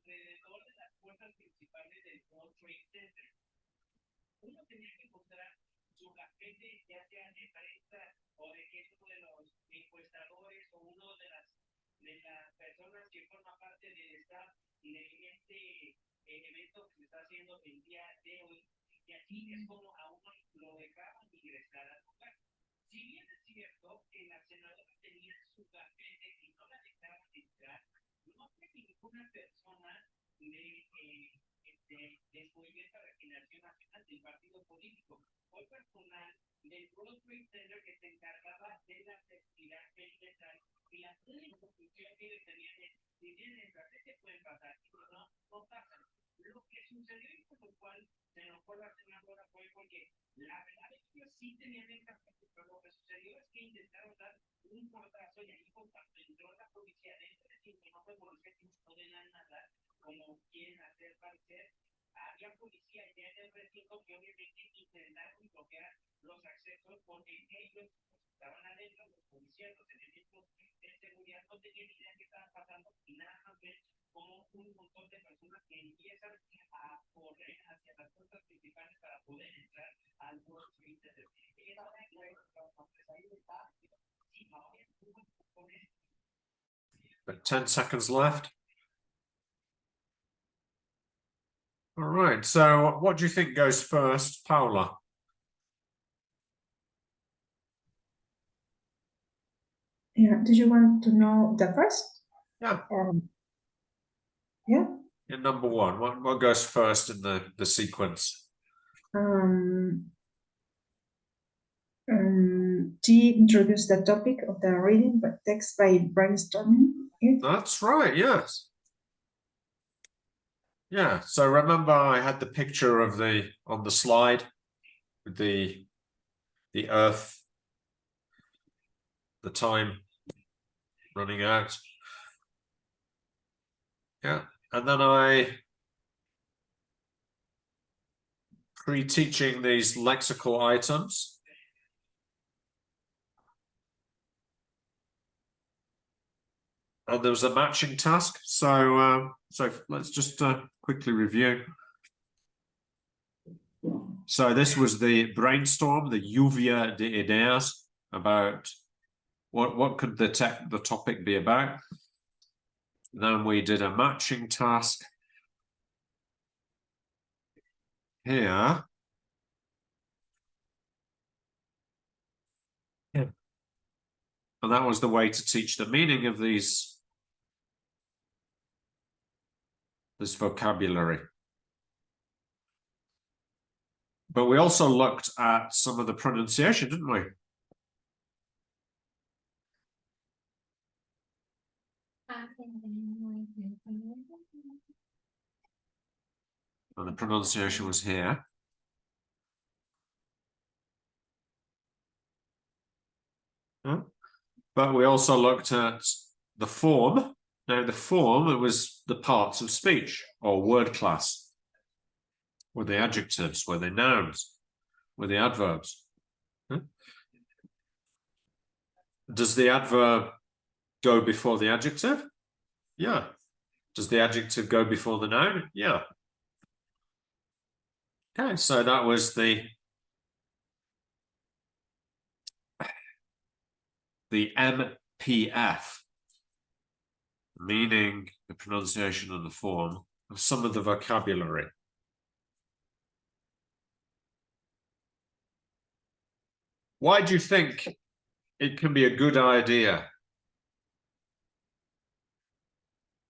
alrededor de las puertas principales del World Trade Center. Uno tenía que encontrar su gafete, ya sea de prensa o de que es uno de los encuestadores o uno de las personas que forman parte del staff de este evento que se está haciendo el día de hoy. Y así es como a uno lo dejaban ingresar al lugar. Si bien es cierto que la senadora tenía su gafete y no la dejaban entrar, no fue ninguna persona del Movimiento de Regeneración Nacional del partido político. Fue personal del World Trade Center que se encargaba de la seguridad perimetral y la única conclusión que tenían es si tienen el gafete pueden pasar, y no pasan. Lo que sucedió y por lo cual se enojó la senadora fue porque la verdad es que ellos sí tenían el gafete, pero lo que sucedió es que intentaron dar un portazo y ahí cuando entró la policía dentro de sí, no fue por que no de la nada, como quieren hacer parecer, había policía ya en el recinto que obviamente intentaron bloquear los accesos porque ellos estaban adentro, los policías, los elementos de seguridad no tenían ni idea de qué estaba pasando y nada más ven como un montón de personas que empiezan a correr hacia las puertas principales para poder entrar al World Trade Center. But 10 seconds left. All right, so what do you think goes first, Paula? Yeah, did you want to know the first? Yeah. Yeah. Yeah, number one. What goes first in the sequence? G introduced the topic of the reading, but text by brainstorming it. That's right, yes. Yeah, so remember I had the picture of on the slide with the Earth, the time running out. Yeah, and then I pre-teaching these lexical items. And there was a matching task. So let's just quickly review. So this was the brainstorm, the lluvia de ideas about what could the topic be about. Then we did a matching task here. Yeah. And that was the way to teach the meaning of this vocabulary. But we also looked at some of the pronunciation, didn't we? And the pronunciation was here. Yeah. But we also looked at the form. Now, the form, it was the parts of speech or word class. Were the adjectives, were the nouns, were the adverbs. Huh? Does the adverb go before the adjective? Yeah. Does the adjective go before the noun? Yeah. Okay, so that was the MPF, meaning the pronunciation and the form of some of the vocabulary. Why do you think it can be a good idea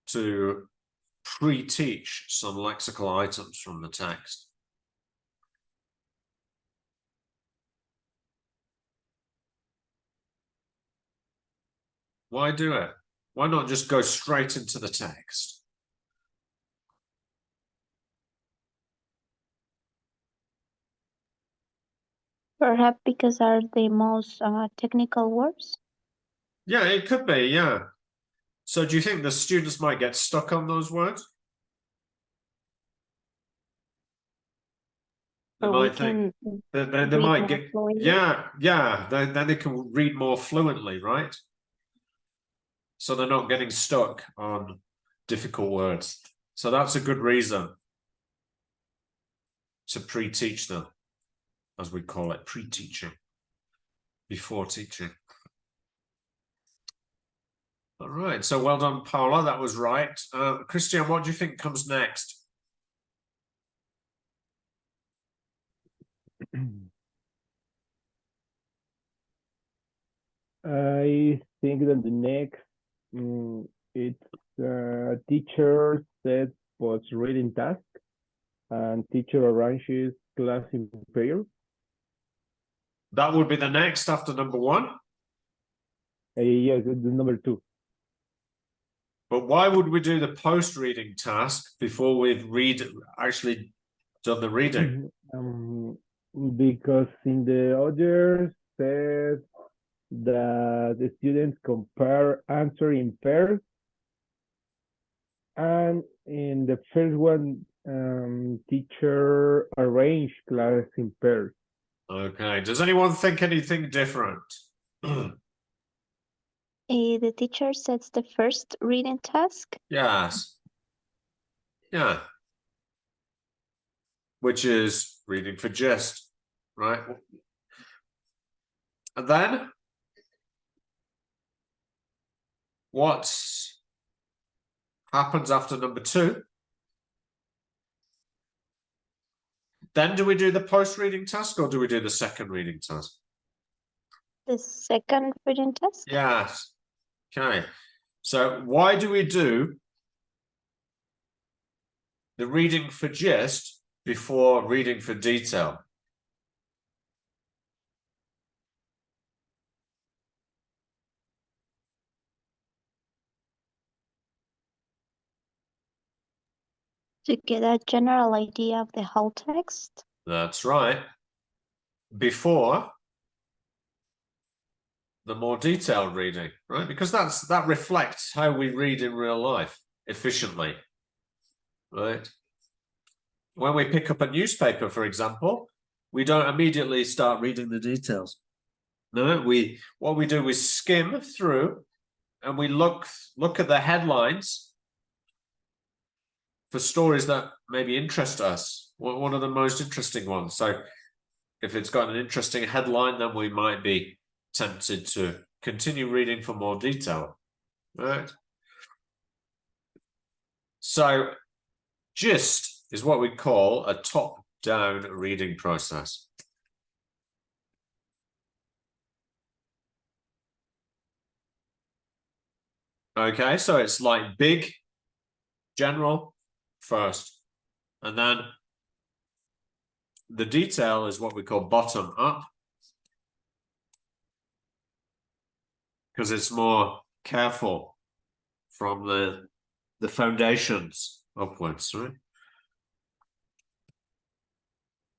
to pre-teach some lexical items from the text? Why do it? Why not just go straight into the text? Perhaps because are the most technical words? Yeah, it could be, yeah. So do you think the students might get stuck on those words? They might think they might get fluently. Yeah, then they can read more fluently, right? So they're not getting stuck on difficult words. So that's a good reason to pre-teach them, as we call it, pre-teaching, before teaching. All right, so well done, Paula, that was right. Christian, what do you think comes next? I think that the next it's teacher sets post reading task and teacher arranges class in pairs. That would be the next after number one. Yes, the number 2. But why would we do the post-reading task before we've actually done the reading? Because in the other says that the students compare answer in pairs, and in the first one, teacher arrange class in pairs. Okay, does anyone think anything different? The teacher sets the first reading task. Yes. Yeah. Which is reading for gist, right? And then what happens after number 2? Then do we do the post-reading task or do we do the second reading task? The second reading task? Yes. Okay. So why do we do the reading for gist before reading for detail? To get a general idea of the whole text. That's right. Before the more detailed reading, right? Because that reflects how we read in real life efficiently, right? When we pick up a newspaper, for example, we don't immediately start reading the details. No, what we do is skim through and we look at the headlines for stories that maybe interest us. One of the most interesting ones. So if it's got an interesting headline, then we might be tempted to continue reading for more detail, right? So gist is what we call a top-down reading process. Okay, so it's like big, general first, and then the detail is what we call bottom up, because it's more careful from the foundations upwards, right?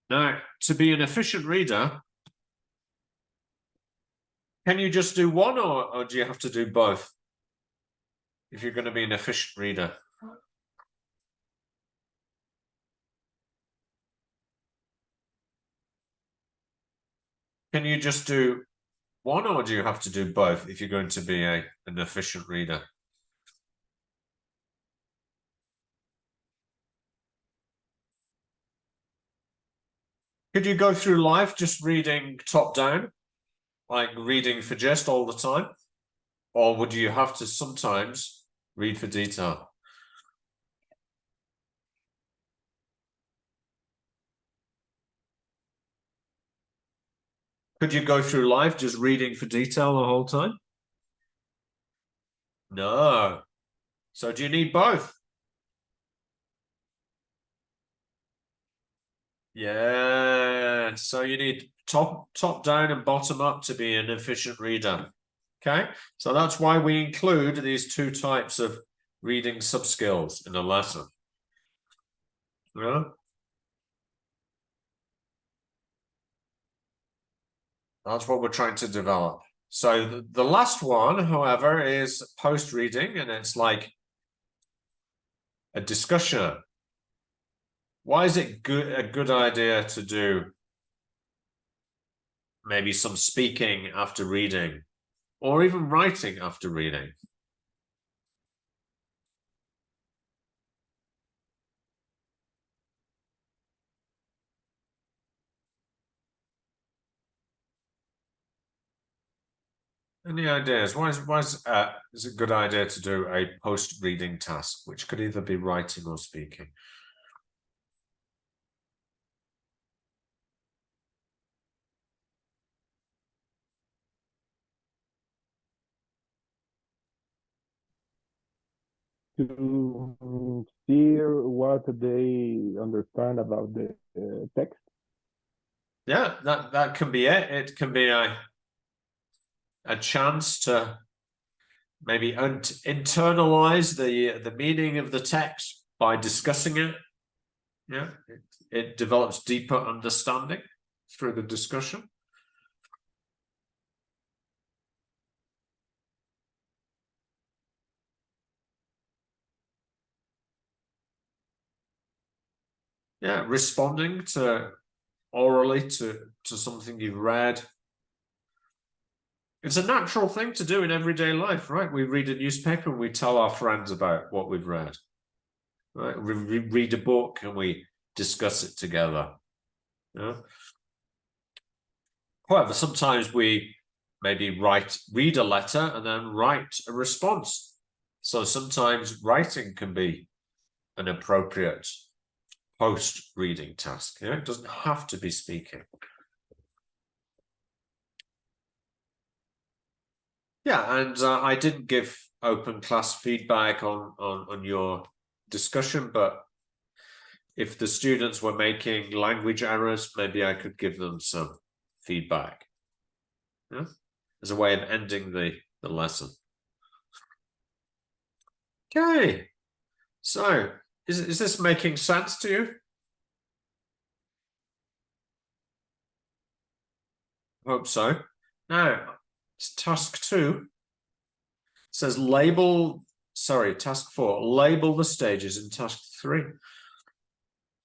Now, to be an efficient reader, can you just do one or do you have to do both if you're going to be an efficient reader? Can you just do one or do you have to do both if you're going to be an efficient reader? Could you go through life just reading top down, like reading for gist all the time? Or would you have to sometimes read for detail? Could you go through life just reading for detail the whole time? No. So do you need both? Yeah. So you need top down and bottom up to be an efficient reader. Okay. So that's why we include these two types of reading sub-skills in a lesson. Yeah. That's what we're trying to develop. So the last one, however, is post-reading, and it's like a discussion. Why is it a good idea to do maybe some speaking after reading, or even writing after reading? Any ideas? Why is it a good idea to do a post-reading task, which could either be writing or speaking? To see what they understand about the text. Yeah, that can be it. It can be a chance to maybe internalize the meaning of the text by discussing it. Yeah, it develops deeper understanding through the discussion. Yeah, responding to orally to something you've read. It's a natural thing to do in everyday life, right? We read a newspaper and we tell our friends about what we've read. Right? We read a book and we discuss it together. Yeah. However, sometimes we maybe read a letter and then write a response. So sometimes writing can be an appropriate post-reading task. Yeah? It doesn't have to be speaking. Yeah, and I didn't give open class feedback on your discussion, but if the students were making language errors, maybe I could give them some feedback. Yeah? As a way of ending the lesson. Okay, so is this making sense to you? Hope so. Now, it's task 2. It says task 4, label the stages in task 3.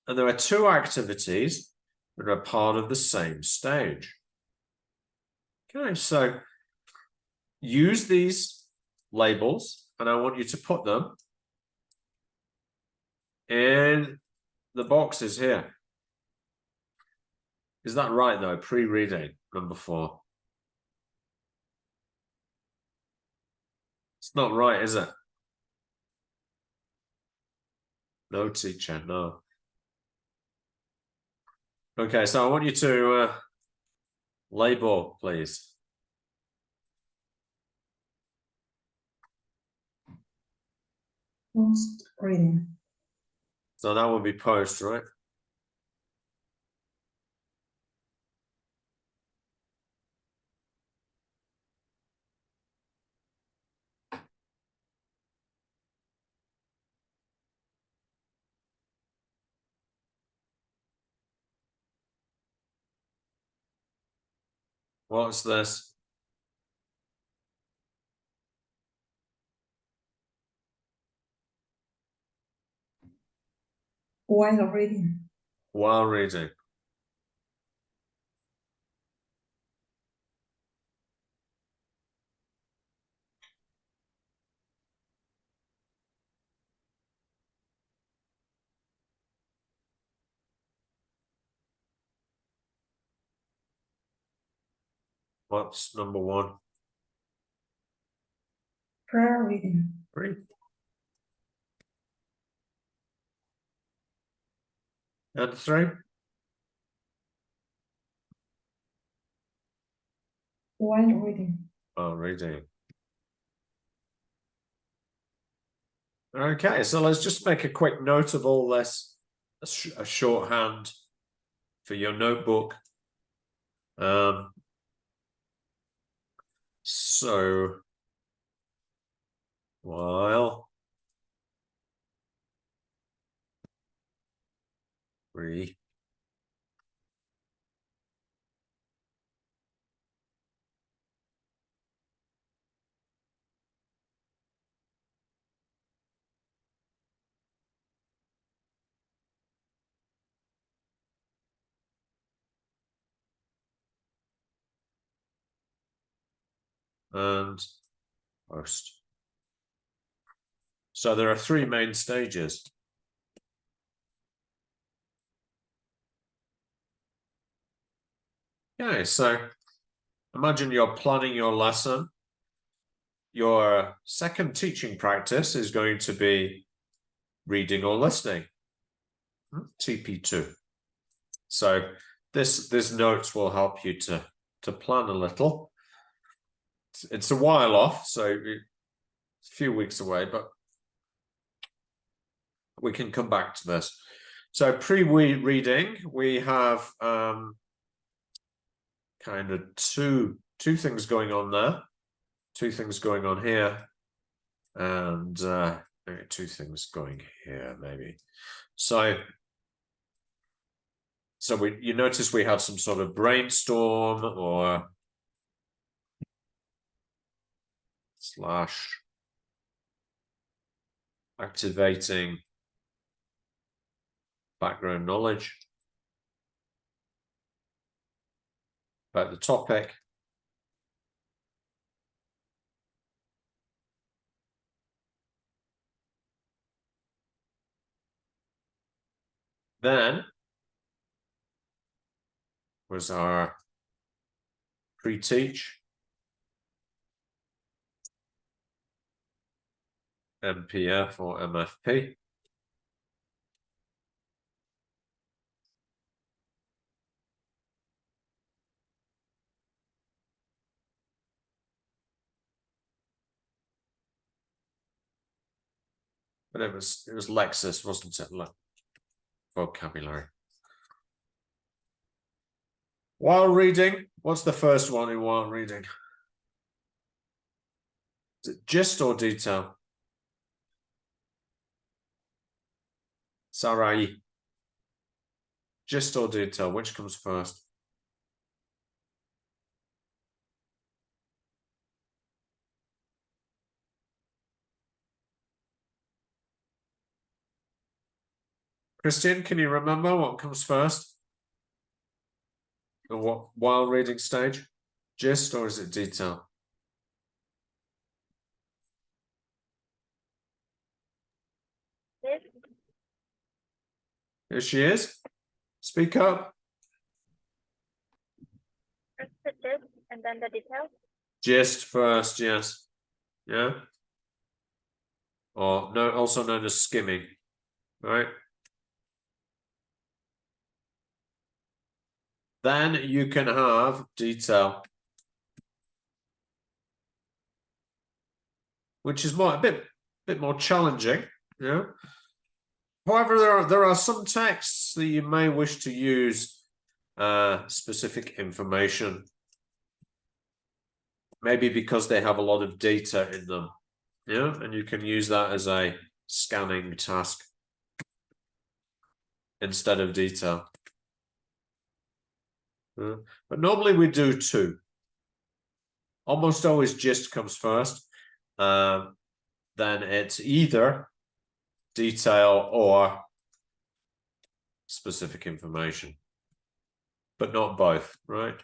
And there are 2 activities that are part of the same stage. Okay, so use these labels, and I want you to put them in the boxes here. Is that right, though? Pre-reading, number 4. It's not right, is it? No, teacher, no. Okay, so I want you to label, please. Post reading. So that will be post, right? What's this? While reading. While reading. What's number 1? Prayer reading. 3. And 3. While reading. While reading. Okay, so let's just make a quick note of all this, a shorthand for your notebook. So while reading. And post. So there are 3 main stages. Okay, so imagine you're planning your lesson your second teaching practice is going to be reading or listening, TP2. So this notes will help you to plan a little. It's a while off, so it's a few weeks away, but we can come back to this. So pre-reading, we have kind of two things going on there, two things going on here, and maybe two things going here, maybe. So you notice we have some sort of brainstorm or slash activating background knowledge about the topic. Then was our pre-teach, MPF or MFP. But it was Lexis, wasn't it? Vocabulary. While reading, what's the first one in while reading? Is it gist or detail? Sarai. Gist or detail, which comes first? Christian, can you remember what comes first? Or what while reading stage? Gist or is it detail? Here she is. Speak up. First the gist and then the details. Gist first, yes. Yeah. Or no, also known as skimming, right? Then you can have detail, which is a bit more challenging, yeah. However, there are some texts that you may wish to use specific information, maybe because they have a lot of data in them, yeah, and you can use that as a scanning task instead of detail. But normally we do two. Almost always gist comes first. Then it's either detail or specific information, but not both, right?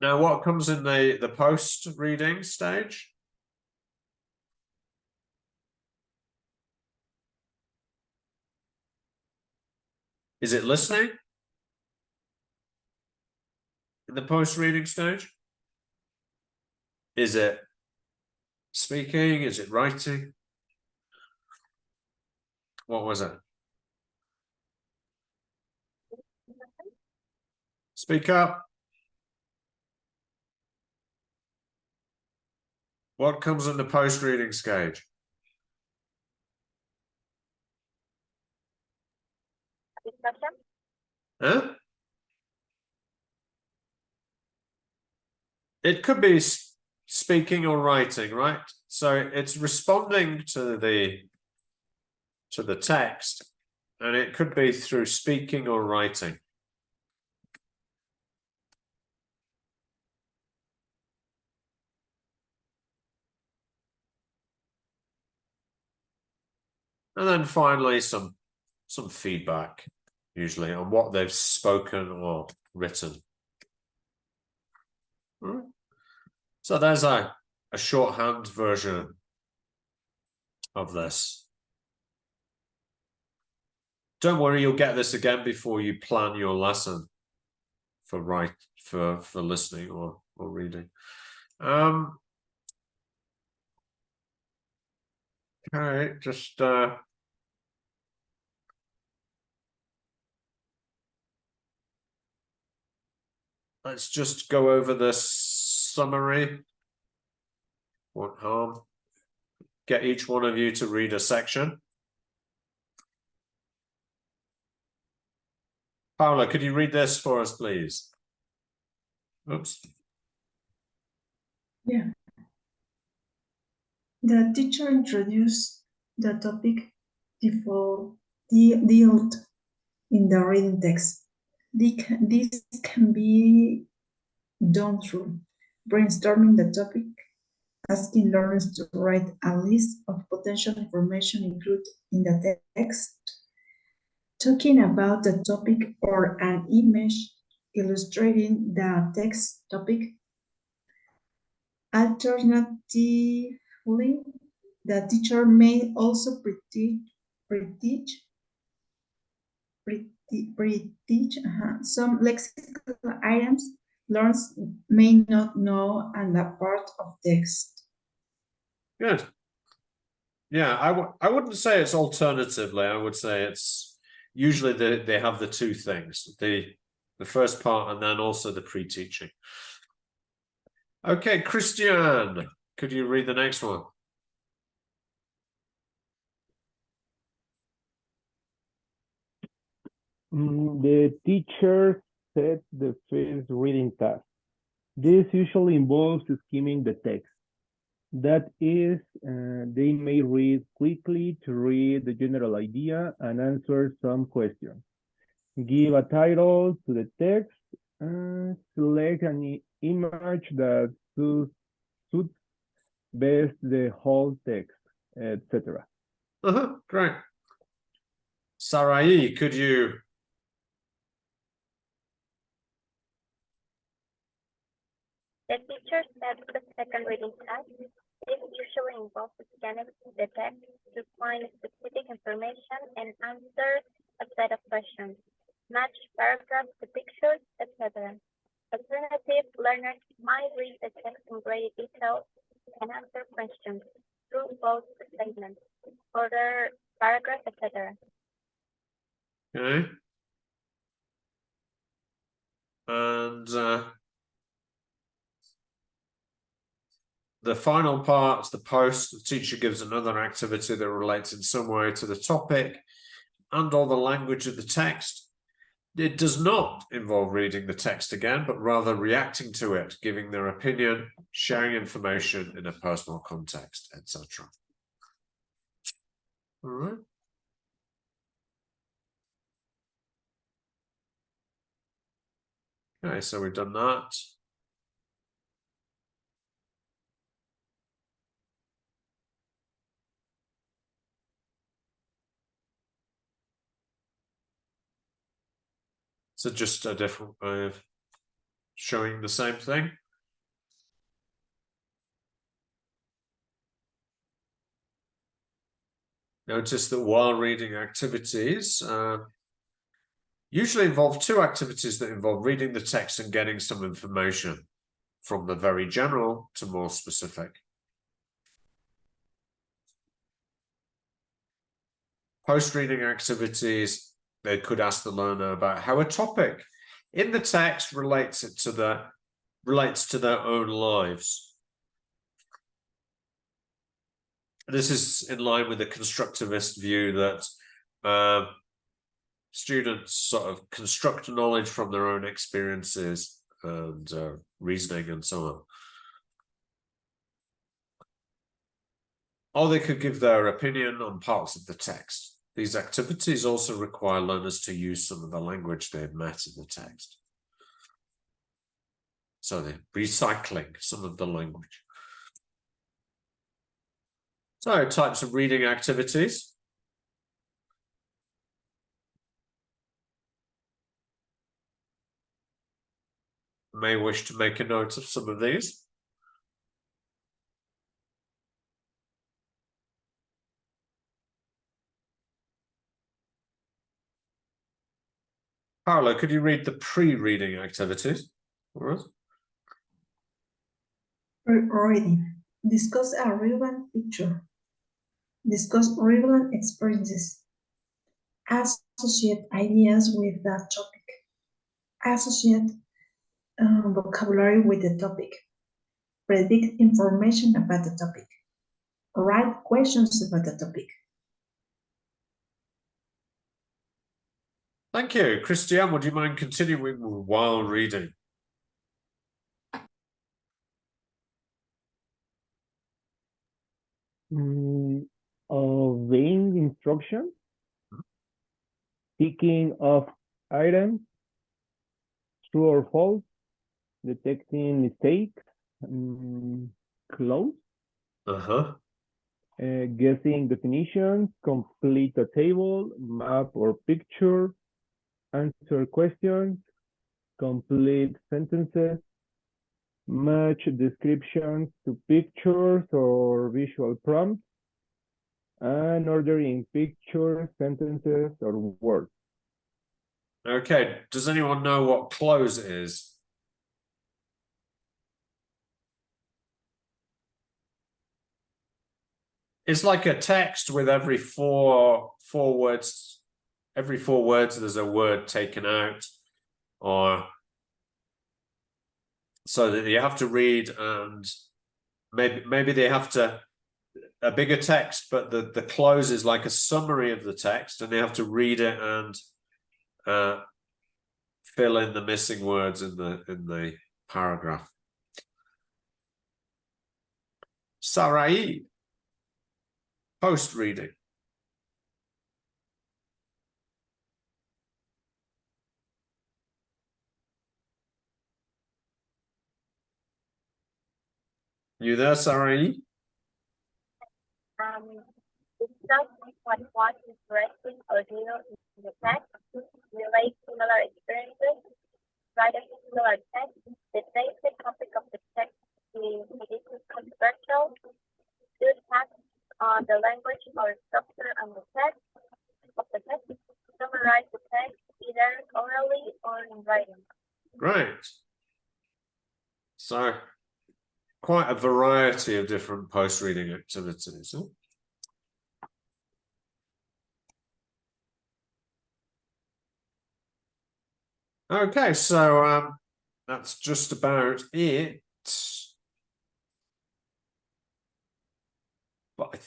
Now, what comes in the post-reading stage? Is it listening? In the post-reading stage? Is it speaking? Is it writing? What was it? Speak up. What comes in the post-reading stage? Discussion. Huh? It could be speaking or writing, right? So it's responding to the text, and it could be through speaking or writing. And then finally some feedback, usually on what they've spoken or written. So there's a shorthand version of this. Don't worry, you'll get this again before you plan your lesson for listening or reading. Okay, just let's just go over the summary. Won't harm. Get each one of you to read a section. Paula, could you read this for us, please? Oops. Yeah. The teacher introduced the topic dealt in the reading text. This can be done through brainstorming the topic, asking learners to write a list of potential information included in the text, talking about the topic or an image illustrating the text topic. Alternatively, the teacher may also pre-teach some lexical items learners may not know and are part of text. Good. Yeah, I wouldn't say it's alternatively. I would say it's usually they have the two things, the first part and then also the pre-teaching. Okay, Christian, could you read the next one? The teacher set the first reading task. This usually involves skimming the text. That is, they may read quickly to read the general idea and answer some questions. Give a title to the text, select an image that suits best the whole text, etc. Great. Sarai, could you? The teacher sets the second reading task. This usually involves scanning the text to find specific information and answer a set of questions, match paragraphs to pictures, etc. Alternative learners might read the text in great detail and answer questions through both statements, order paragraphs, etc. Okay. And the final part, the post, the teacher gives another activity that relates in some way to the topic and or the language of the text. It does not involve reading the text again, but rather reacting to it, giving their opinion, sharing information in a personal context, etc. All right. Okay, so we've done that. So just a different way of showing the same thing. Notice that while reading activities usually involve two activities that involve reading the text and getting some information from the very general to more specific. Post-reading activities, they could ask the learner about how a topic in the text relates to their own lives. This is in line with the constructivist view that students sort of construct knowledge from their own experiences and reasoning and so on. Or they could give their opinion on parts of the text. These activities also require learners to use some of the language they've met in the text. So they're recycling some of the language. So types of reading activities. May wish to make a note of some of these. Paolo, could you read the pre-reading activities for us? Reading. Discuss a relevant picture. Discuss relevant experiences. Associate ideas with that topic. Associate vocabulary with the topic. Predict information about the topic. Write questions about the topic. Thank you. Christian, would you mind continuing while reading? Obeying instructions, ticking off items, true or false, detecting mistakes, close, guessing definitions, complete a table, map or picture, answer questions, complete sentences, match descriptions to pictures or visual prompts, and ordering pictures, sentences, or words. Okay, does anyone know what close is? It's like a text with every four words. Every 4 words, there's a word taken out, or so that you have to read, and maybe they have to a bigger text, but the close is like a summary of the text, and they have to read it and fill in the missing words in the paragraph. Sarai, post reading. You there, Sarai? Discuss what is interesting or new in the text, relate similar experiences, write a similar text, the basic topic of the text is controversial, do tasks on the language or structure of the text, summarize the text either orally or in writing. Great. So quite a variety of different post-reading activities. Huh? Okay, so that's just about it. But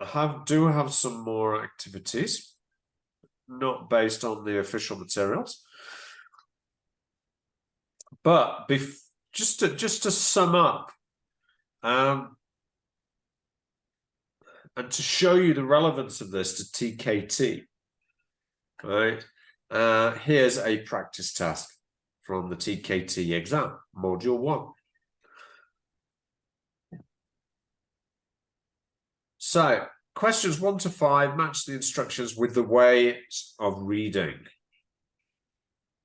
I do have some more activities, not based on the official materials. But just to sum up, and to show you the relevance of this to TKT, right? Here's a practice task from the TKT exam, Module 1. So, questions 1 to 5 match the instructions with the ways of reading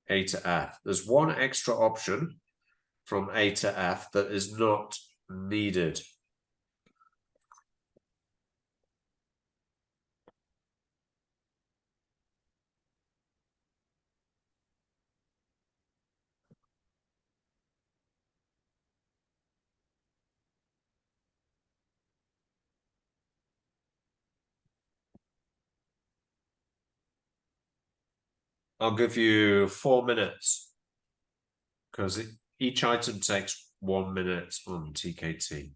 A to F. There's one extra option from A to F that is not needed. I'll give you 4 minutes because each item takes 1 minute on TKT.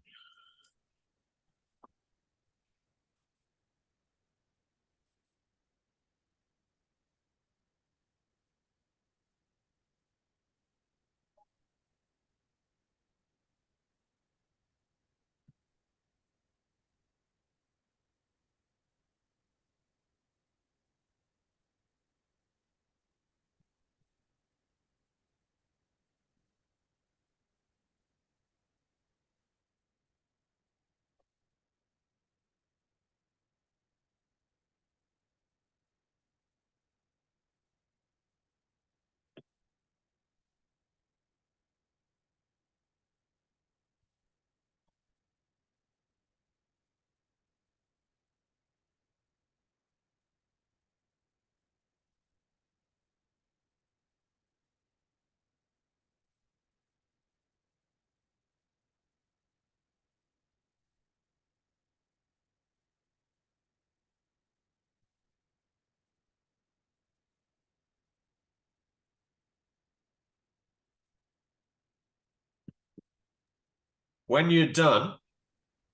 When you're done,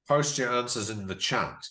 post your answers in the chat.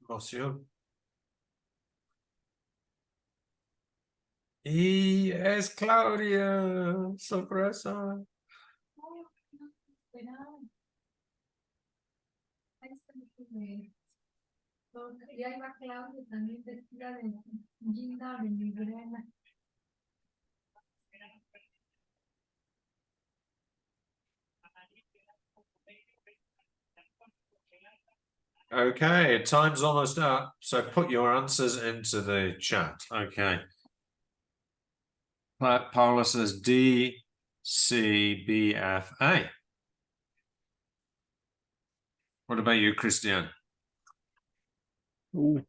Monsieur. Y es Claudia. Sorpresa. Y ahí va Claudia también vestida de Ginda de Librena. Okay, time's almost up. So put your answers into the chat. Okay. Paula says D, C, B, F, A. What about you, Christian? Ooh.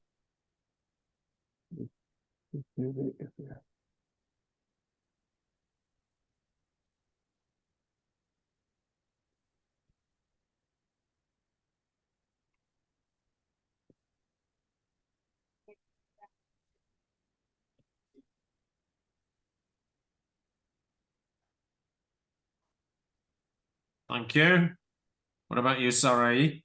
Thank you. What about you, Sarai?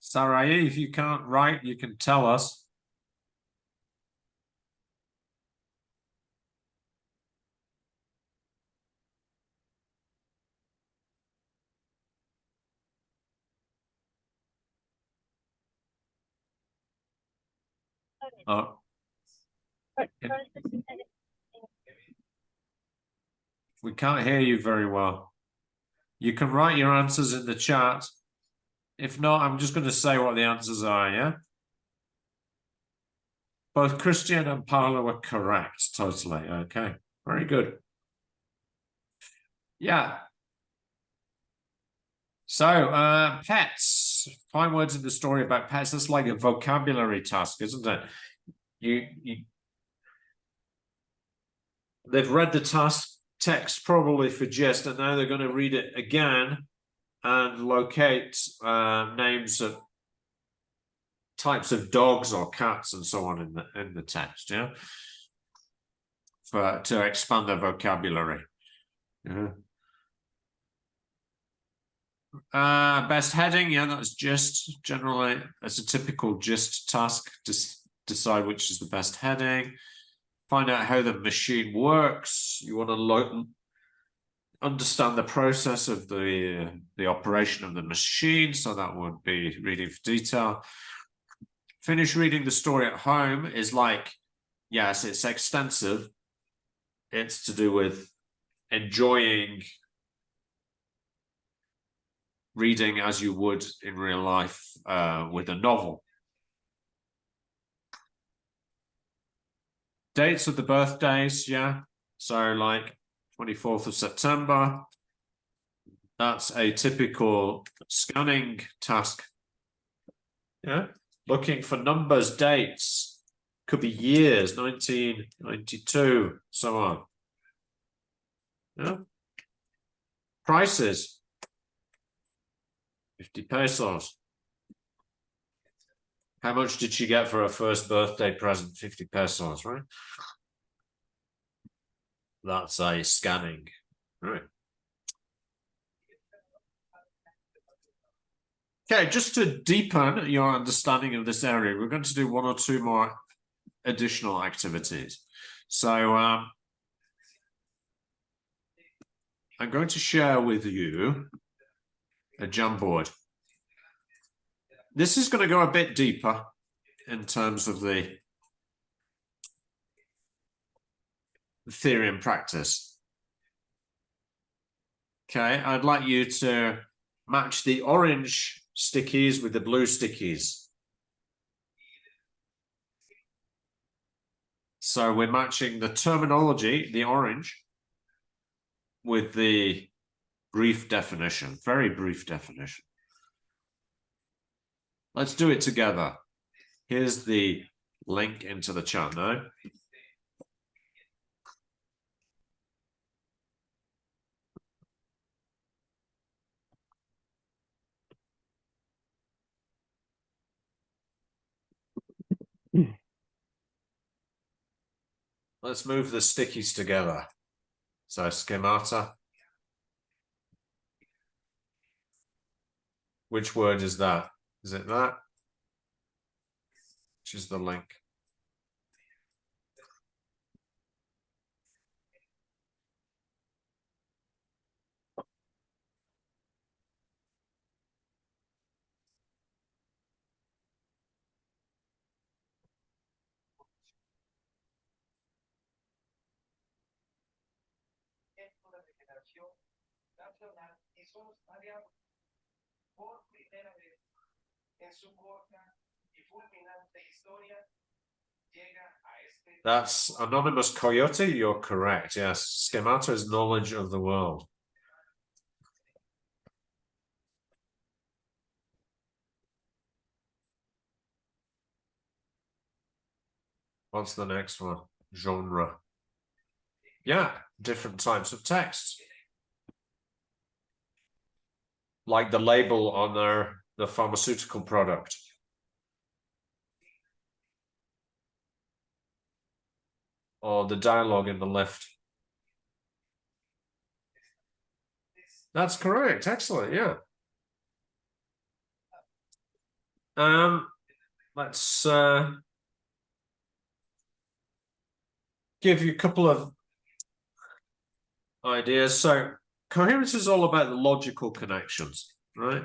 Sarai, if you can't write, you can tell us. Oh. We can't hear you very well. You can write your answers in the chat. If not, I'm just going to say what the answers are, yeah? Both Christian and Paula were correct, totally. Okay, very good. Yeah. So, pets. 5 words in the story about pets. That's like a vocabulary task, isn't it? They've read the task text probably for gist, and now they're going to read it again and locate names of types of dogs or cats and so on in the text, yeah, to expand their vocabulary. Yeah. Best heading, yeah, that's just generally, it's a typical gist task. Just decide which is the best heading. Find out how the machine works. You want to understand the process of the operation of the machine. So that would be reading for detail. Finish reading the story at home is like, yes, it's extensive. It's to do with enjoying reading as you would in real life with a novel. Dates of the birthdays, yeah. So like 24th of September. That's a typical scanning task. Yeah. Looking for numbers, dates. Could be years, 1992, so on. Yeah. Prices. 50 pesos. How much did she get for her first birthday present? 50 pesos, right? That's a scanning, right? Okay, just to deepen your understanding of this area, we're going to do one or two more additional activities. So I'm going to share with you a Jamboard. This is going to go a bit deeper in terms of the theory and practice. Okay, I'd like you to match the orange stickies with the blue stickies. So we're matching the terminology, the orange, with the brief definition, very brief definition. Let's do it together. Here's the link into the chat now. Let's move the stickies together. So schemata. Which word is that? Is it that? Which is the link? Por primera vez en su corta y fulminante historia llega a este. That's Anonymous Coyote. You're correct. Yes, schemata is knowledge of the world. What's the next one? Genre. Yeah, different types of text. Like the label on the pharmaceutical product. Or the dialogue in the lift. That's correct. Excellent. Yeah. Let's give you a couple of ideas. So coherence is all about the logical connections, right?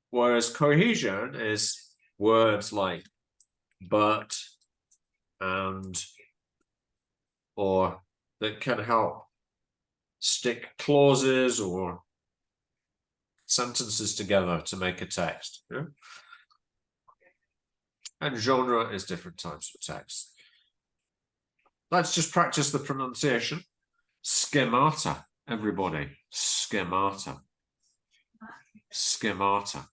Whereas cohesion is words like but, and, or that can help stick clauses or sentences together to make a text. Yeah? And genre is different types of text. Let's just practice the pronunciation. Schemata, everybody. Schemata. Schemata.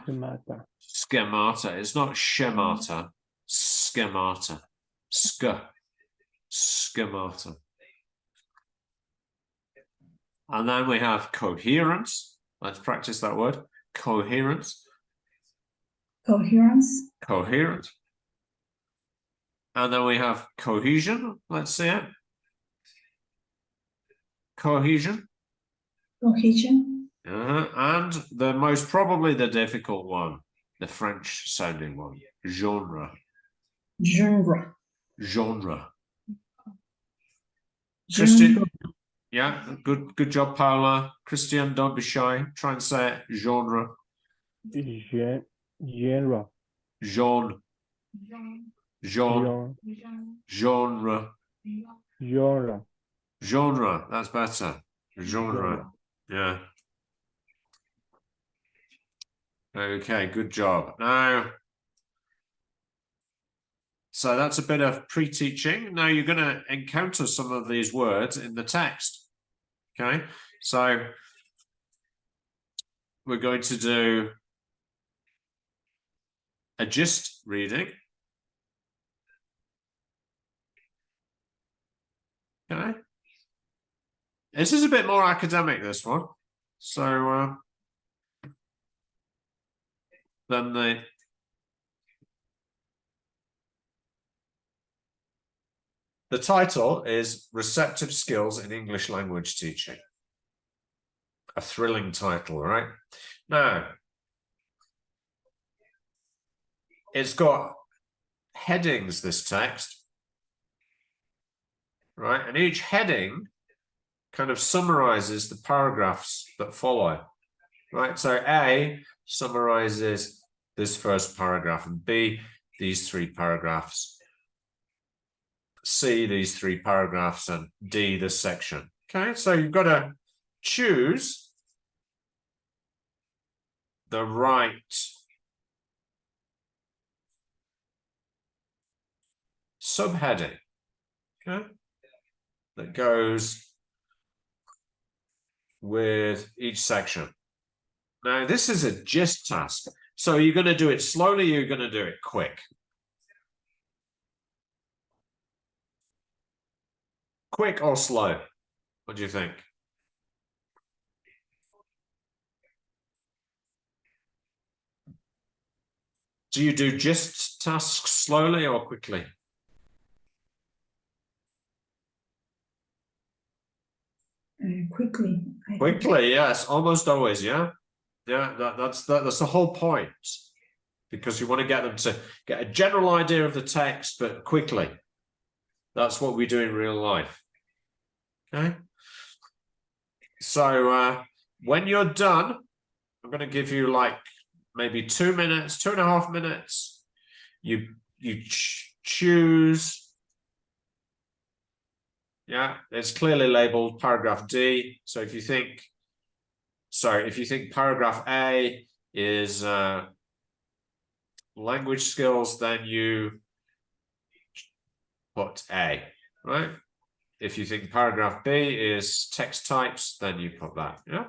Schemata. Schemata. It's not schemata. Schemata. Schemata. And then we have coherence. Let's practice that word. Coherence. Coherence. Coherent. And then we have cohesion. Let's see it. cohesion. Cohesion. And the most probably the difficult one, the French sounding one, genre. Genre. Genre. Genre. Christian, yeah, good job, Paula. Christian, don't be shy. Try and say it. Genre. Genre. Genre. Jean, Genre. Jean, Genre. Genre. Genre. That's better. Genre. Yeah. Okay, good job. Now, so that's a bit of pre-teaching. Now you're going to encounter some of these words in the text. Okay, so we're going to do a gist reading. Okay. This is a bit more academic, this one. So than the title is Receptive Skills in English Language Teaching. A thrilling title, right? Now, it's got headings, this text, right? And each heading kind of summarizes the paragraphs that follow, right? So A summarizes this first paragraph, and B, these three paragraphs, C, these three paragraphs, and D, this section. Okay, so you've got to choose the right subheading, okay, that goes with each section. Now, this is a gist task. So you're going to do it slowly, you're going to do it quick. Quick or slow? What do you think? Do you do gist tasks slowly or quickly? Quickly. Quickly, yes, almost always, yeah. Yeah, that's the whole point, because you want to get them to get a general idea of the text, but quickly. That's what we do in real life. Okay. So when you're done, I'm going to give you like maybe 2 minutes, 2.5 minutes. You choose. Yeah, it's clearly labeled paragraph D. So if you think paragraph A is language skills, then you put A, right? If you think paragraph B is text types, then you put that, yeah?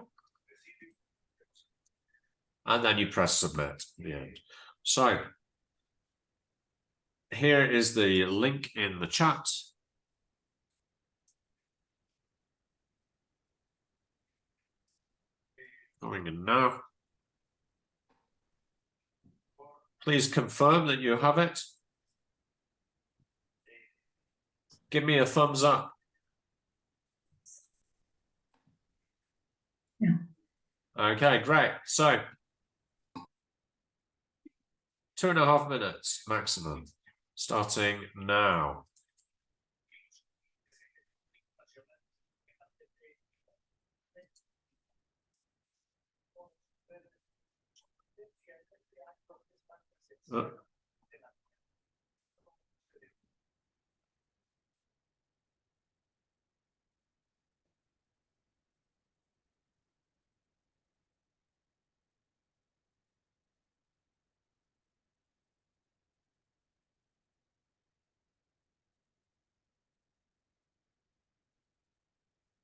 And then you press submit at the end. So here is the link in the chat. Going in now. Please confirm that you have it. Give me a thumbs up. Yeah. Okay, great. So 2.5 minutes maximum, starting now.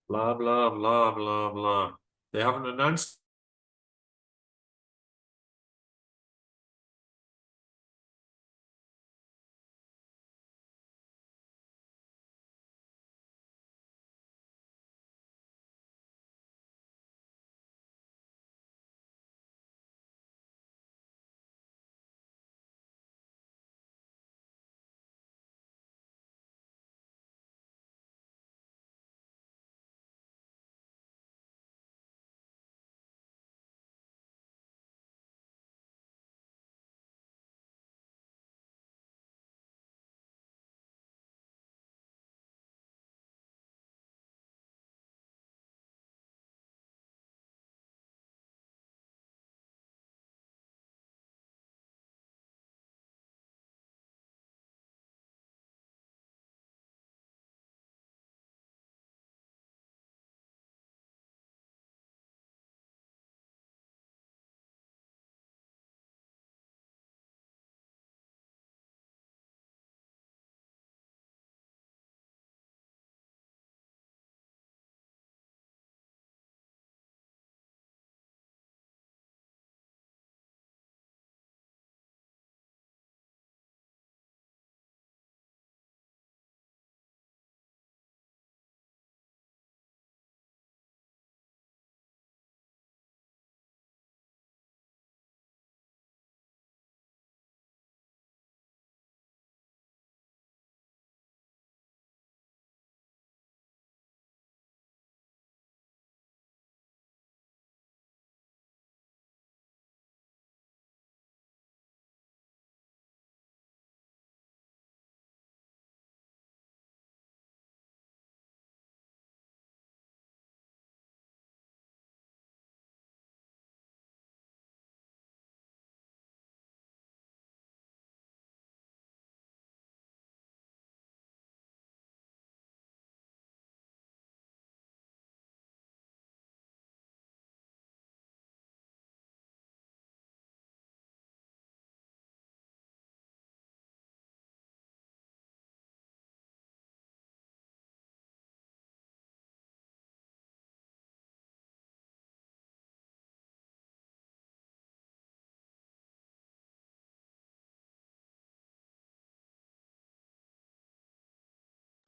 Blah, blah, blah, blah, blah. They haven't announced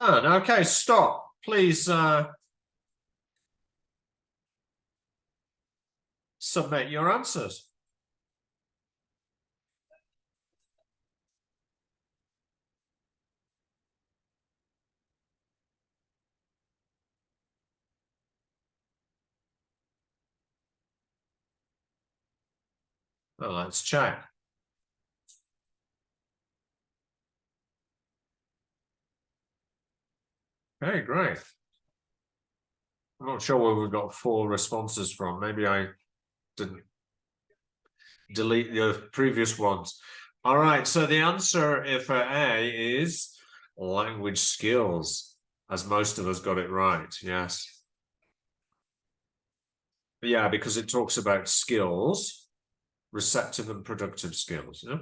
Okay, stop. Please submit your answers. Well, let's check. Okay, great. I'm not sure where we've got 4 responses from. Maybe I didn't delete the previous ones. All right, so the answer for A is language skills, as most of us got it right, yes. Yeah, because it talks about skills, receptive and productive skills. Yeah?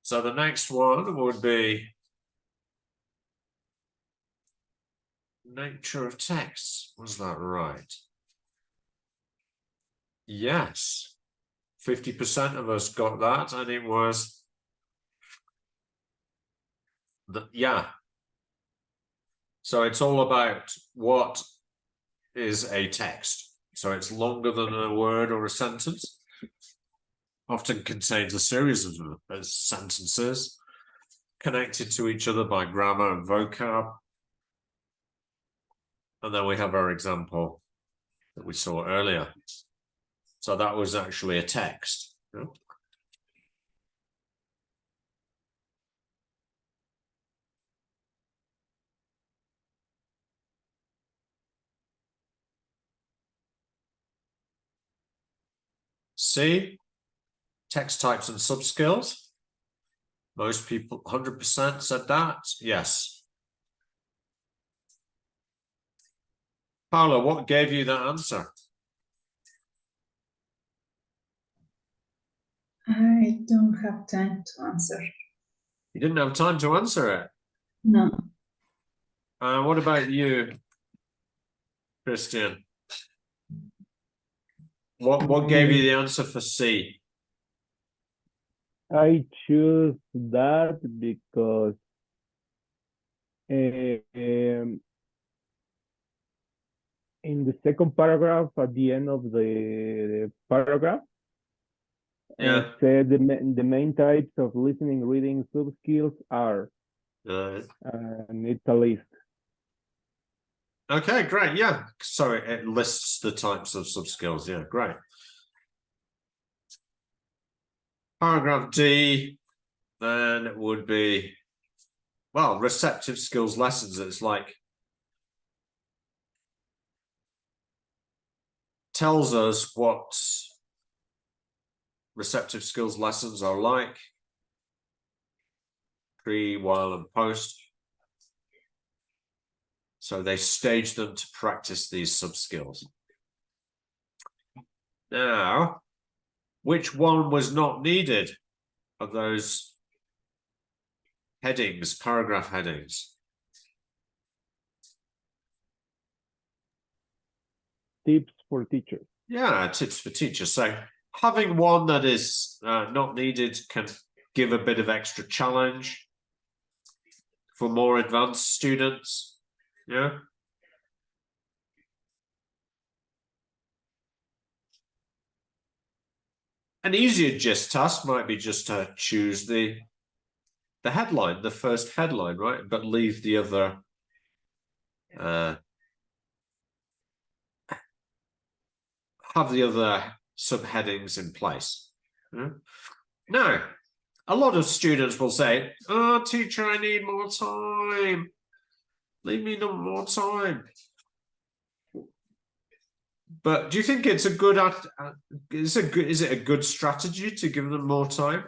So the next one would be nature of text. Was that right? Yes. 50% of us got that, and it was yeah. So it's all about what is a text. So it's longer than a word or a sentence. Often contains a series of sentences connected to each other by grammar and vocab. And then we have our example that we saw earlier. So that was actually a text. Yeah? C, text types and subskills. Most people, 100% said that. Yes. Paula, what gave you that answer? I don't have time to answer. You didn't have time to answer it. No. What about you, Christian? What gave you the answer for C? I choose that because in the second paragraph, at the end of the paragraph, it said the main types of listening, reading, subskills are, and it's a list. Okay, great. Yeah, so it lists the types of subskills. Yeah, great. Paragraph D, then it would be, well, receptive skills lessons. It's like tells us what receptive skills lessons are like, pre, while, and post. So they stage them to practice these subskills. Now, which one was not needed of those headings, paragraph headings? Tips for teachers. Yeah, tips for teachers. So having one that is not needed can give a bit of extra challenge for more advanced students. Yeah. An easier gist task might be just to choose the headline, the first headline, right? But leave the other have the other subheadings in place. Yeah? Now, a lot of students will say, "Oh, teacher, I need more time. Leave me more time." But do you think it's a good is it a good strategy to give them more time?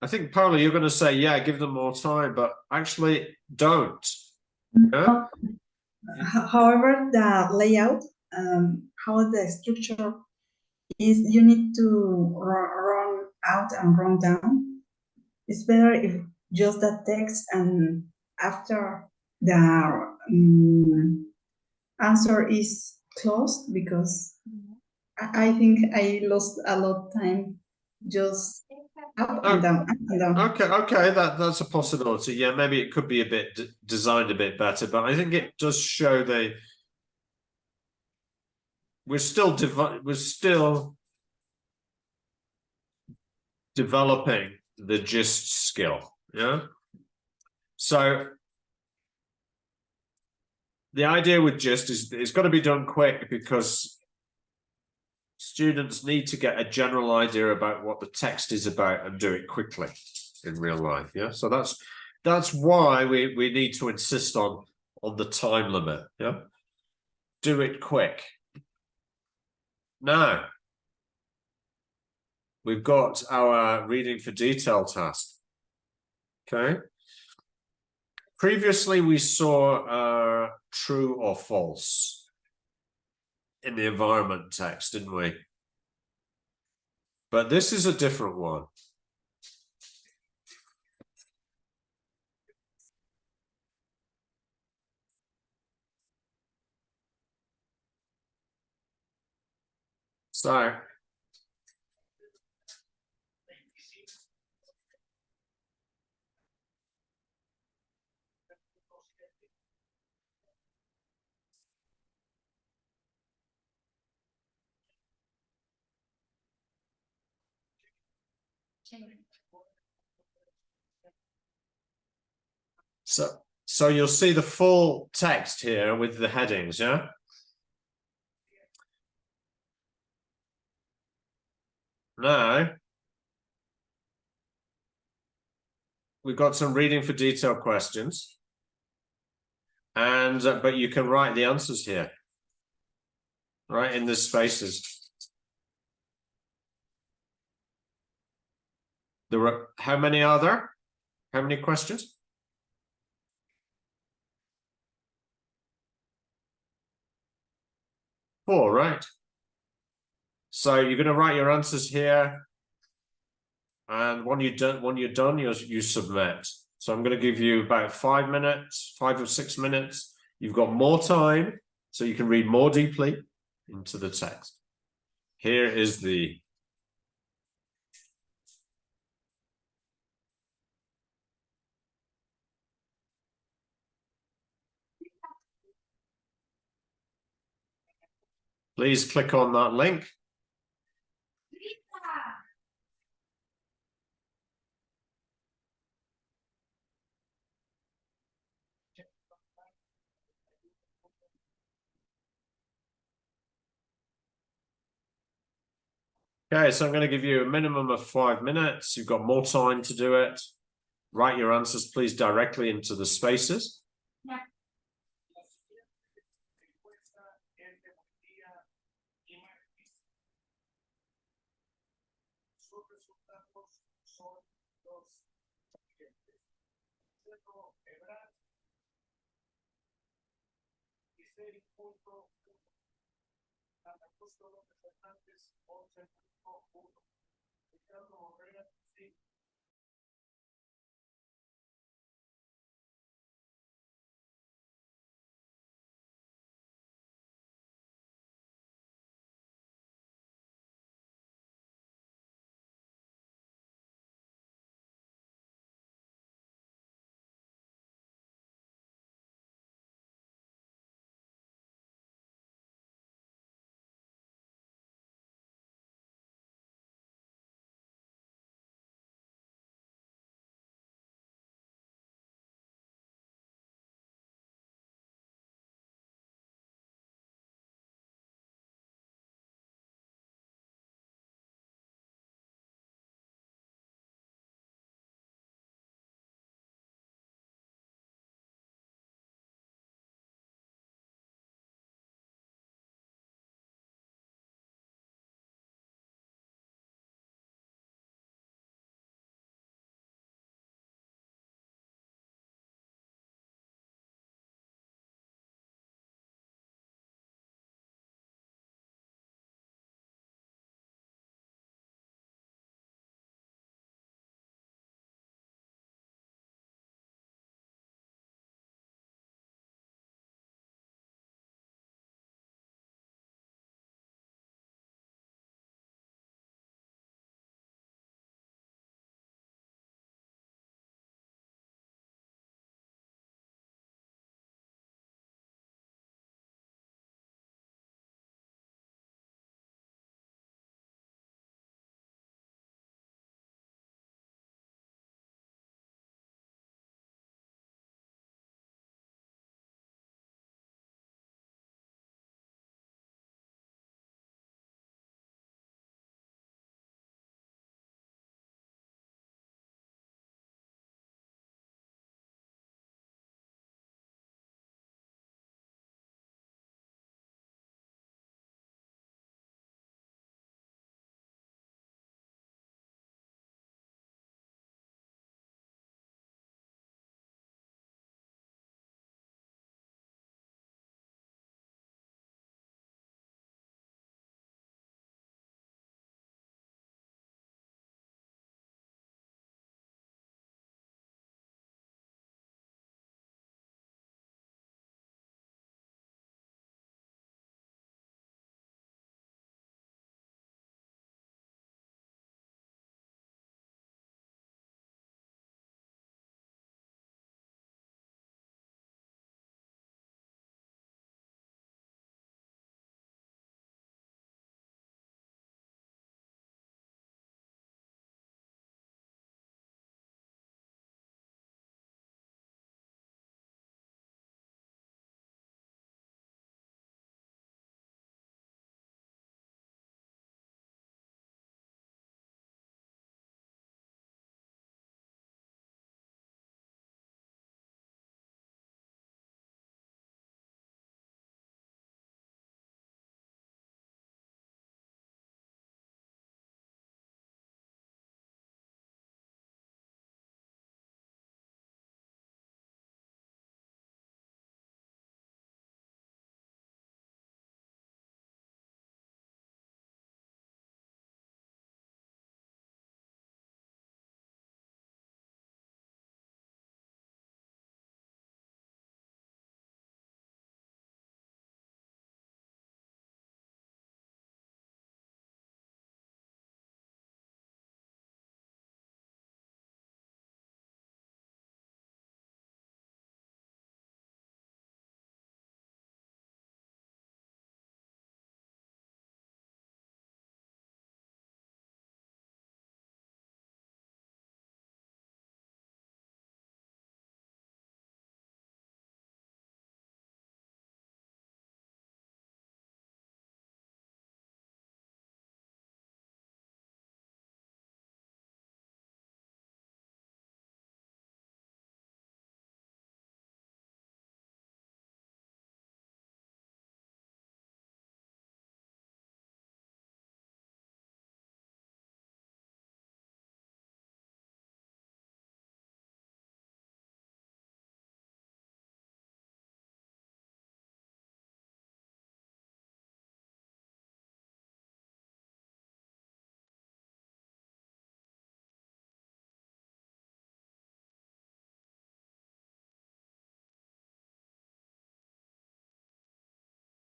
I think, Paula, you're going to say, yeah, give them more time, but actually don't. Yeah? However, the layout, how the structure is, you need to run out and run down. It's better if just the text and after the answer is closed because I think I lost a lot of time just up and down, up and down. Okay, that's a possibility. Yeah, maybe it could be a bit designed a bit better, but I think it does show we're still developing the gist skill. Yeah. So the idea with gist is it's got to be done quick because students need to get a general idea about what the text is about and do it quickly in real life. Yeah. So that's why we need to insist on the time limit. Yeah. Do it quick. Now we've got our reading for detail task. Okay. Previously, we saw true or false in the environment text, didn't we? But this is a different one. So So you'll see the full text here with the headings, yeah? Now, we've got some reading for detail questions. And but you can write the answers here, right, in the spaces. There are, how many are there? How many questions? 4, right? So you're going to write your answers here, and when you're done, you submit. So I'm going to give you about 5 minutes, 5 or 6 minutes. You've got more time, so you can read more deeply into the text. Here is the please click on that link. Okay, so I'm going to give you a minimum of 5 minutes. You've got more time to do it. Write your answers, please, directly into the spaces. Yeah.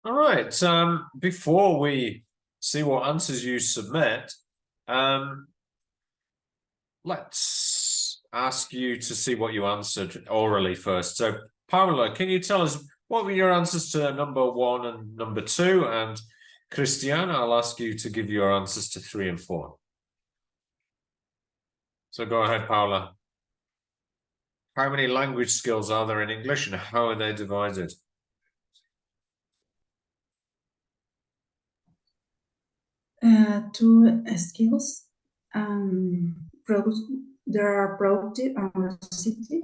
All right. Before we see what answers you submit, let's ask you to see what you answered orally first. So, Paula, can you tell us what were your answers to number 1 and number 2? And Christian, I'll ask you to give your answers to 3 and 4. So go ahead, Paula. How many language skills are there in English and how are they divided? Two skills. There are productive and receptive.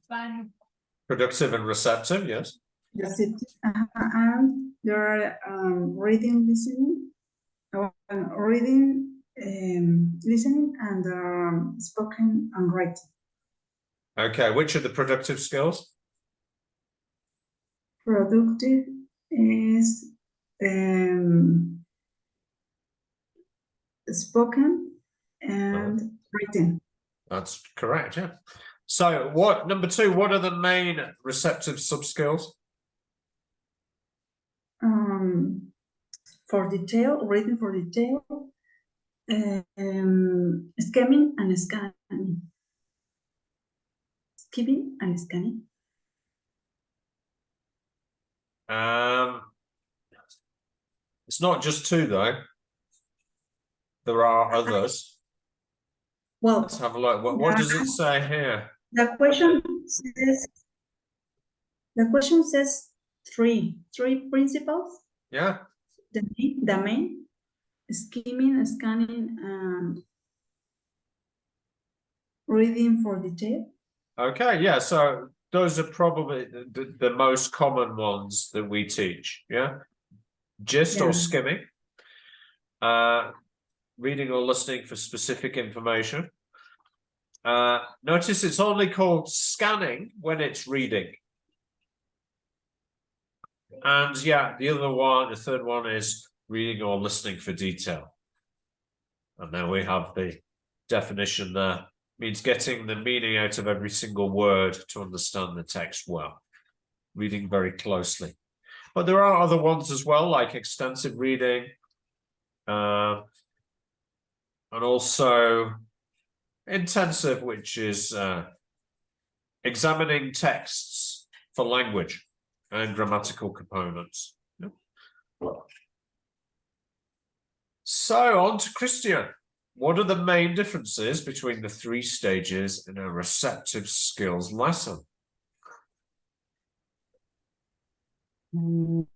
Spanish. Productive and receptive, yes. Receptive. And there are reading, listening, listening, and spoken and writing. Okay, which are the productive skills? Productive is spoken and written. That's correct, yeah. So what, number 2, what are the main receptive sub-skills? For detail, reading for detail, skimming and scanning. Skimming and scanning. It's not just 2 though. There are others. Well, Let's have a look. What does it say here? the question says three principles. Yeah. The main, skimming, scanning, and reading for detail. Okay, yeah, so those are probably the most common ones that we teach, yeah? Gist or skimming, reading or listening for specific information. Notice it's only called scanning when it's reading. And yeah, the third one is reading or listening for detail. And then we have the definition there. Means getting the meaning out of every single word to understand the text well. Reading very closely. But there are other ones as well, like extensive reading. And also intensive, which is examining texts for language and grammatical components. So on to Christian. What are the main differences between the 3 stages in a receptive skills lesson? The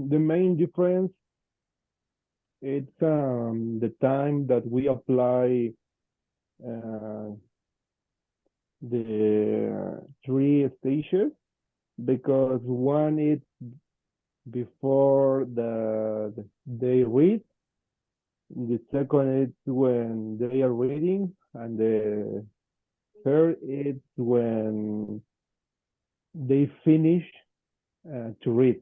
main difference is the time that we apply the 3 stages, because one is before they read, the second is when they are reading, and the third is when they finish to read.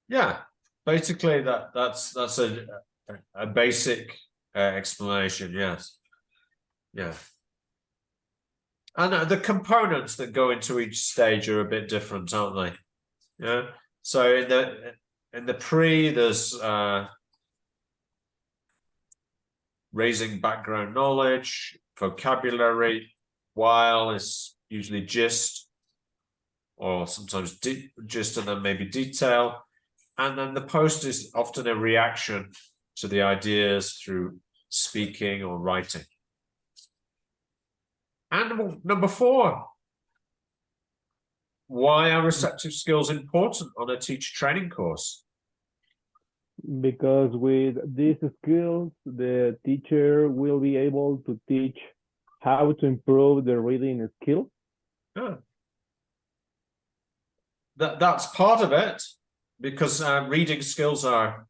Yeah, basically that's a basic explanation. Yes, yeah, and the components that go into each stage are a bit different, aren't they? Yeah. So in the pre, there's raising background knowledge, vocabulary, while is usually gist, or sometimes gist and then maybe detail. And then the post is often a reaction to the ideas through speaking or writing. And number 4, why are receptive skills important on a teacher training course? Because with these skills, the teacher will be able to teach how to improve the reading skill. Yeah. That's part of it, because reading skills are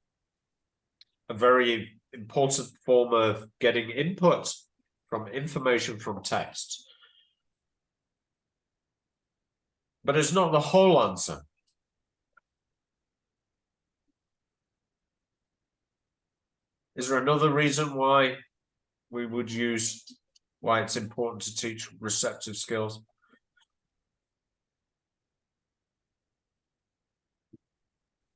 a very important form of getting input from information from text. But it's not the whole answer. Is there another reason why we would use why it's important to teach receptive skills?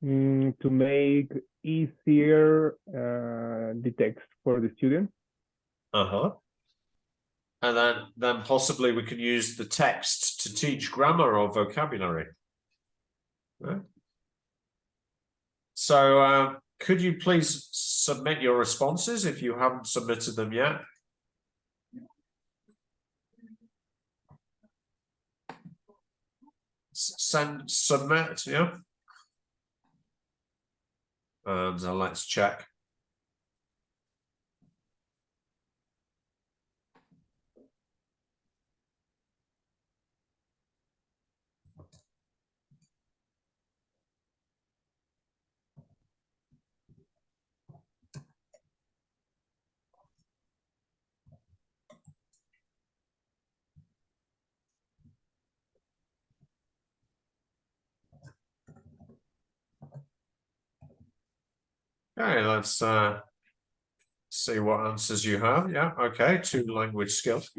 To make easier the text for the student. And then possibly we can use the text to teach grammar or vocabulary. Right? So could you please submit your responses if you haven't submitted them yet? Submit, yeah. And let's check. Okay, let's see what answers you have. Yeah, okay, 2 language skills.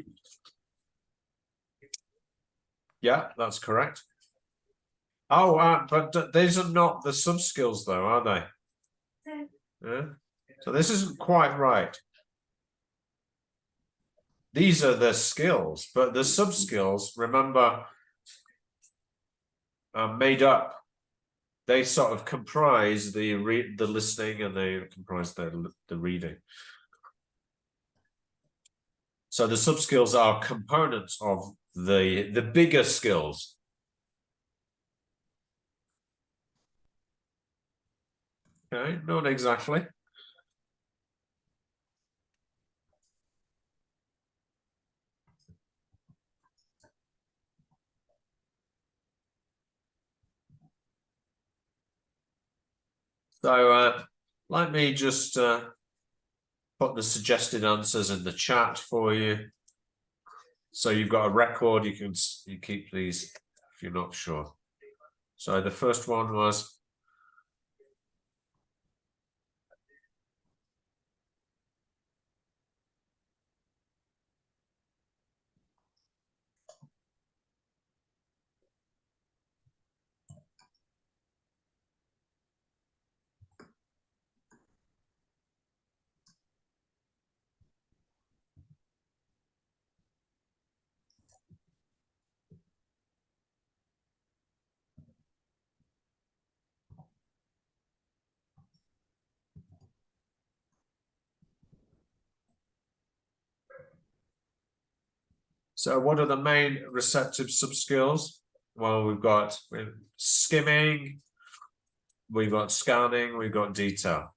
Yeah, that's correct. Oh, but these are not the sub skills, though, are they? Yeah. So this isn't quite right. These are the skills, but the sub skills, remember, are made up. They sort of comprise the listening, and they comprise the reading. So the sub skills are components of the bigger skills. Okay, not exactly. So let me just put the suggested answers in the chat for you. So you've got a record, you keep these if you're not sure. So the first one was so what are the main receptive subskills? Well, we've got skimming, we've got scanning, we've got detail.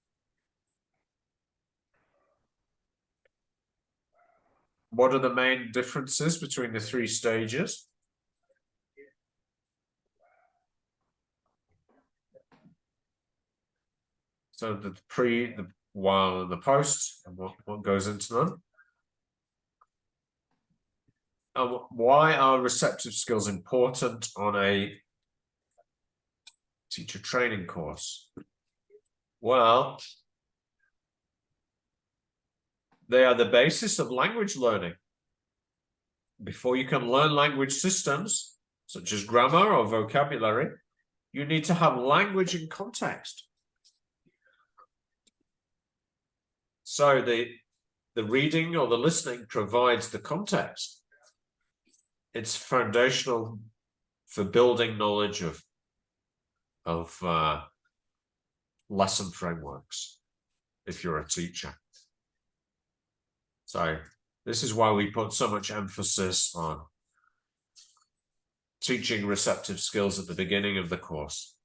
What are the main differences between the 3 stages? So the pre, the while, and the post, and what goes into them. And why are receptive skills important on a teacher training course? Well, they are the basis of language learning. Before you can learn language systems, such as grammar or vocabulary, you need to have language in context. So the reading or the listening provides the context. It's foundational for building knowledge of lesson frameworks if you're a teacher. So this is why we put so much emphasis on teaching receptive skills at the beginning of the course.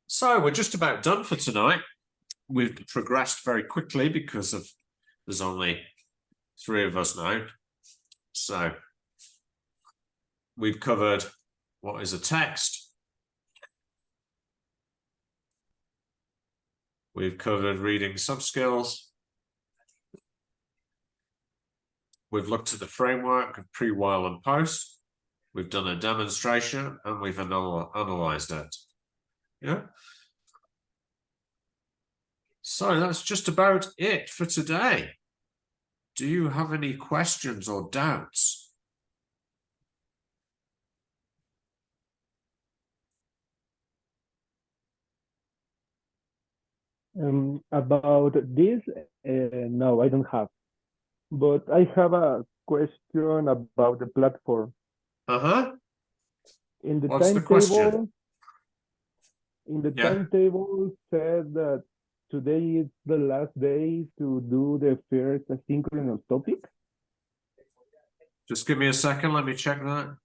So we're just about done for tonight. We've progressed very quickly because there's only 3 of us now. So we've covered what is a text. We've covered reading subskills. We've looked at the framework of pre, while, and post. We've done a demonstration and we've analyzed it. Yeah. So that's just about it for today. Do you have any questions or doubts? About this, no, I don't have. But I have a question about the platform. Uh-huh. In the What's the question? Yeah. timetable said that today is the last day to do the first asynchronous topic. Just give me a second. Let me check that.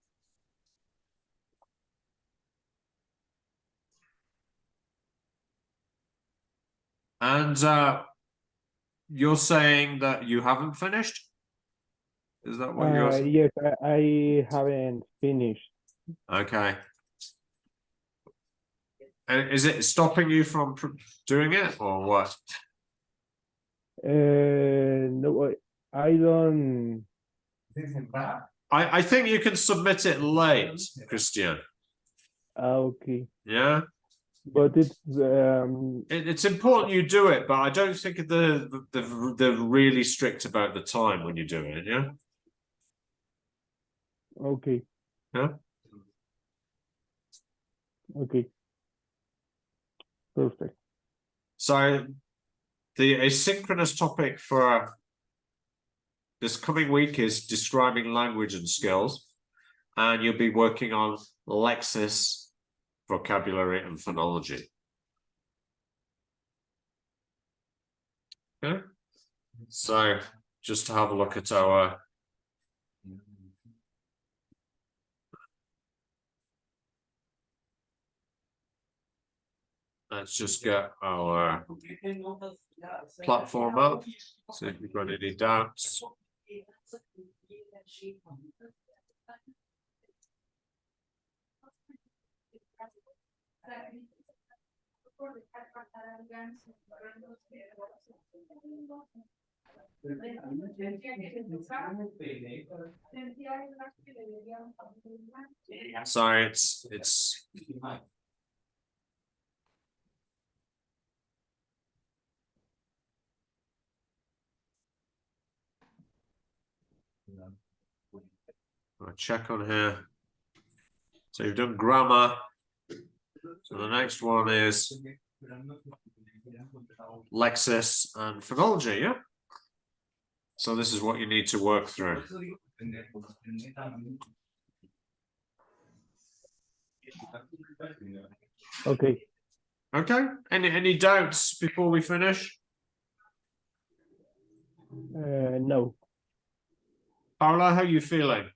And you're saying that you haven't finished? Is that what you're saying? Yes, I haven't finished. Okay. And is it stopping you from doing it or what? No, I don't. I think you can submit it late, Christian. Okay, Yeah. but it's It's important you do it, but I don't think they're really strict about the time when you do it. Yeah. okay. Yeah. Okay. Perfect. So the asynchronous topic for this coming week is describing language and skills, and you'll be working on lexis, vocabulary, and phonology. Okay. So just to have a look at our let's just get our platform up. See if we've got any doubts. Sorry, it's I'll check on here. So you've done grammar. So the next one is lexis and phonology, yeah? So this is what you need to work through. Okay. Okay. Any doubts before we finish? No. Paula, how are you feeling?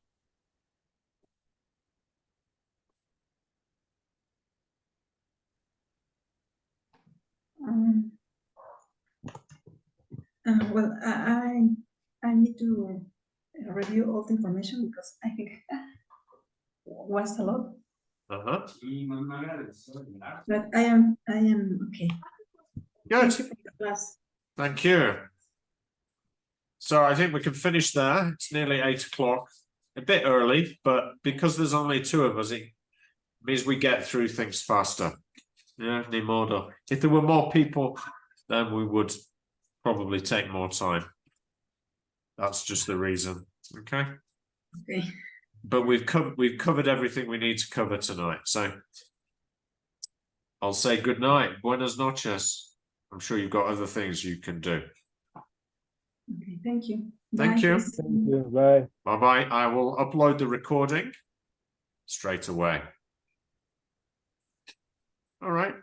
Well, I need to review all the information because I think was a lot. Uh-huh. But I am okay. Good. Thank you for the class. Thank you. So I think we can finish there. It's nearly 8 o'clock. A bit early, but because there's only two of us, it means we get through things faster. Yeah, ni modo. If there were more people, then we would probably take more time. That's just the reason. Okay. Okay. But we've covered everything we need to cover tonight. So I'll say good night. Buenas noches. I'm sure you've got other things you can do. Okay, thank you. Thank Bye, you. Christine. Thank you. Bye. Bye-bye. I will upload the recording straight away. All right.